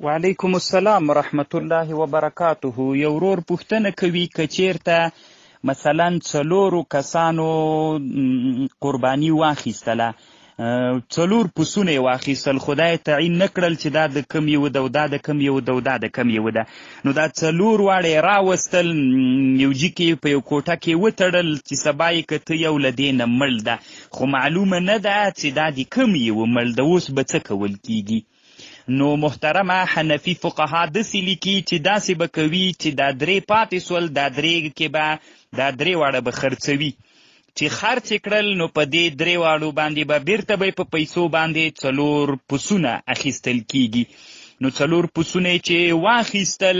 وعلیکم السلام ورحمت الله وبرکاته. یو ورور پوښتنه کوي که چیرته مثلا 4 کسانو قرباني واخیستله، 4 پسونه یې واخیستل، خدای تعین نه کړل چې دا د کوم یو ده او دا د کوم یو ده او دا د کوم یو ده، نو دا 4 واړه یې راوستل، یو جي کې په یو کوټه کې وتړل چې سبا یې که ته یو له دې نه مړ ده، خو معلومه نه ده چې دا د کوم یو مړ ده، اوس به څه کول کیږي؟ نو محترمه حنفي فقها داسې لیکي چې داسې به کوي چې دا 3 پاتې سول، دا 3 کې به دا 3 واړه به خرڅوي، چې خرڅ کړل نو په دې 3 واړو باندې به بیرته به په پیسو باندې 4 پسونه اخیستل کیږي. نو 4 پسونه چې واخیستل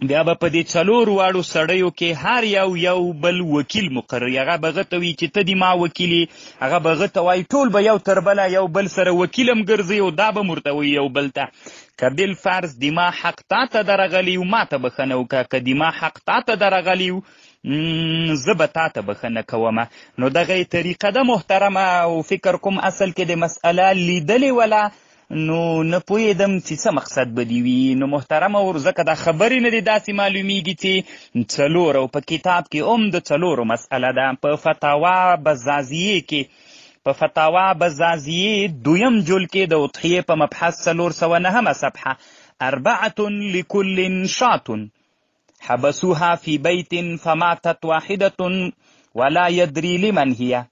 بیا به په دې 4 واړو سړیو کې هر یو بل وکیل مقرر، هغه به هغه ته وي چې ته دې ما وکیلې، هغه به هغه ته وایي، ټول به یو تر بله یو بل سره وکیل هم ګرځي او دا به م ورته وایي یو بل ته، که بالفرض د ما حق تا ته درغلی و ما ته بښنه وکړه، که د ما حق تا ته درغلی و زه به تا ته بښنه کومه. نو دغه طریقه ده محترمه، او فکر کوم اصل کې د مسئله لیدلې وله، نو نه پوهېدم چې څه مقصد به دې وي. نو محترمه ځکه دا خبرې نه دي داسې معلومیږي چې 4 او په کتاب کې هم د 4 مسئله ده. په فتاوا بزازیې کې، په فتاوا بزازیې 2م جلد کې د اضحیې په مبحث 409 صفحه 4 لكل شاة حبسوها في بيت فماتت واحدة ولا يدري لمن هي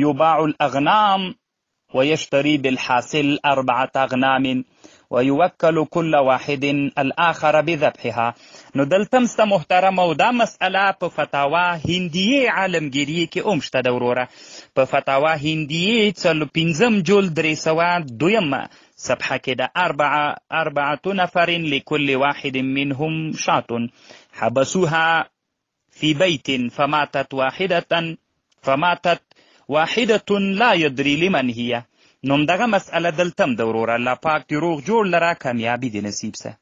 يباع الأغنام ويشتري بالحاصل 4 أغنام ويوكل كل واحد الآخر بذبحها. نو دلته سته محترمه او دا مسئله په فتاوا هندیې عالمګیریې کې هم شته ده وروره. په فتاوا هندیې 5م جلد 302 صفحه کې ده 4 نفر لكل واحد منهم شاة حبسوها في بيت فماتت واحدة لا يدري لمن هي. نو دغه مسئله دلته هم ده وروره. الله پاک دې روغ جوړ لره، کامیابي دې نصیب سه.